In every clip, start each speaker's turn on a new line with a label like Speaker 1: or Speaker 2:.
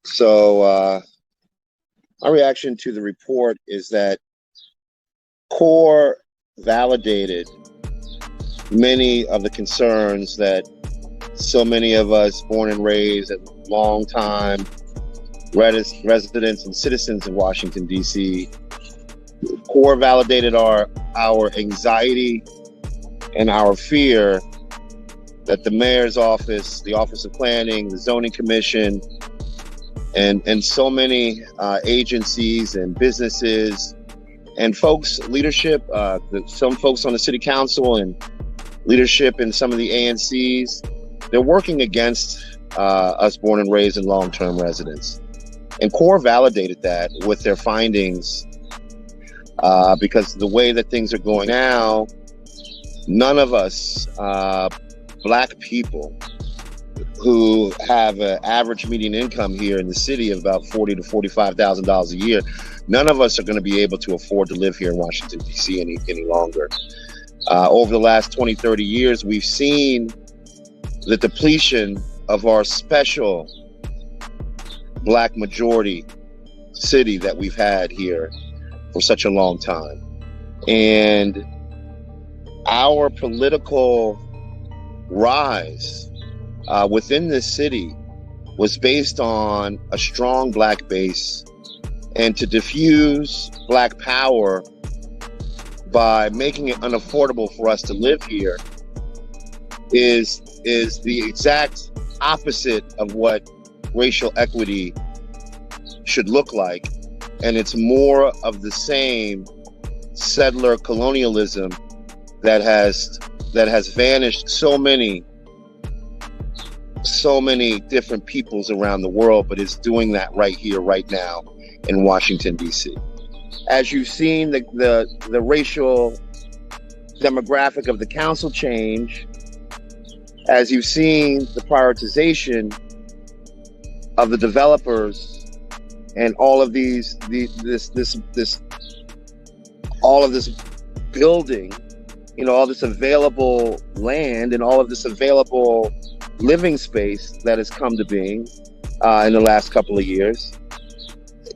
Speaker 1: So my reaction to the report is that CORE validated many of the concerns that so many of us born and raised and long time residents and citizens of Washington, D.C. CORE validated our anxiety and our fear that the mayor's office, the Office of Planning, the Zoning Commission, and so many agencies and businesses and folks, leadership, some folks on the city council and leadership in some of the ANCs, they're working against us born and raised and long-term residents. And CORE validated that with their findings because the way that things are going now, none of us, Black people, who have an average median income here in the city of about $40,000 to $45,000 a year, none of us are going to be able to afford to live here in Washington, D.C. any longer. Over the last 20, 30 years, we've seen the depletion of our special Black majority city that we've had here for such a long time. And our political rise within this city was based on a strong Black base, and to diffuse Black power by making it unaffordable for us to live here is the exact opposite of what racial equity should look like. And it's more of the same settler colonialism that has vanished so many different peoples around the world, but is doing that right here, right now in Washington, D.C. As you've seen the racial demographic of the council change, as you've seen the prioritization of the developers and all of this building, all this available land and all of this available living space that has come to being in the last couple of years.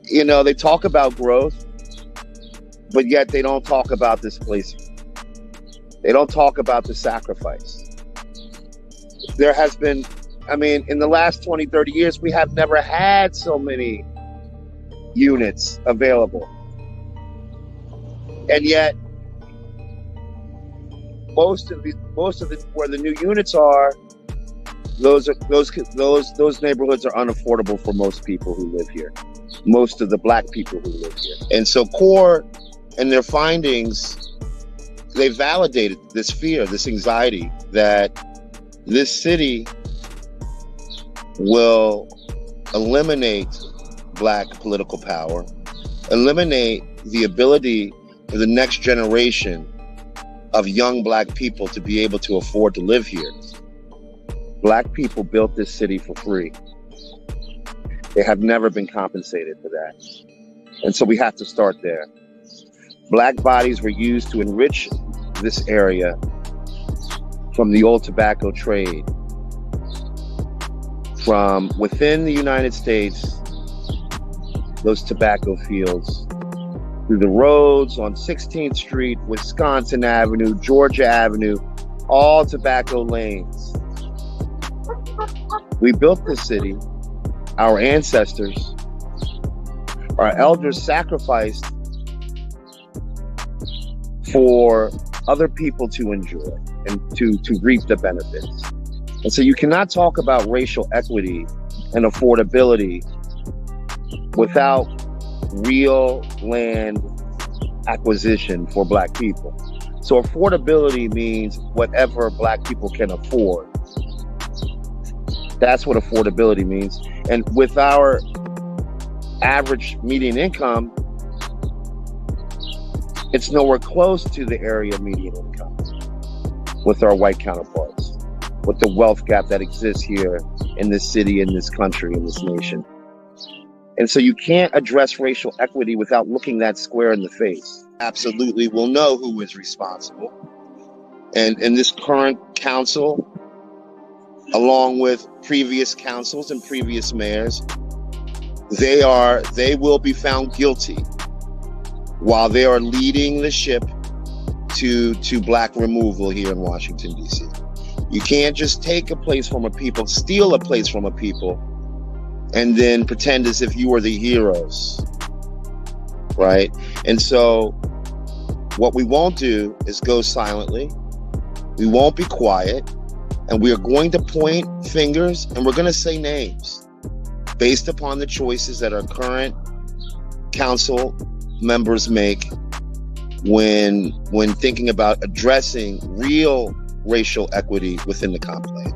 Speaker 1: They talk about growth, but yet they don't talk about displacement. They don't talk about the sacrifice. There has been, in the last 20, 30 years, we have never had so many units available. And yet, most of the where the new units are, those neighborhoods are unaffordable for most people who live here. Most of the Black people who live here. And so CORE and their findings, they validated this fear, this anxiety that this city will eliminate Black political power, eliminate the ability for the next generation of young Black people to be able to afford to live here. Black people built this city for free. They have never been compensated for that. And so we have to start there. Black bodies were used to enrich this area from the old tobacco trade. From within the United States, those tobacco fields, through the roads on 16th Street, Wisconsin Avenue, Georgia Avenue, all tobacco lanes. We built this city. Our ancestors, our elders sacrificed for other people to enjoy and to reap the benefits. And so you cannot talk about racial equity and affordability without real land acquisition for Black people. So affordability means whatever Black people can afford. That's what affordability means. And with our average median income, it's nowhere close to the area median income with our white counterparts, with the wealth gap that exists here in this city, in this country, in this nation. And so you can't address racial equity without looking that square in the face. Absolutely, we'll know who is responsible. And this current council, along with previous councils and previous mayors, they will be found guilty while they are leading the ship to black removal here in Washington, D.C. You can't just take a place from a people, steal a place from a people, and then pretend as if you are the heroes, right? And so what we won't do is go silently. We won't be quiet, and we are going to point fingers, and we're going to say names based upon the choices that our current council members make when thinking about addressing real racial equity within the comp plan.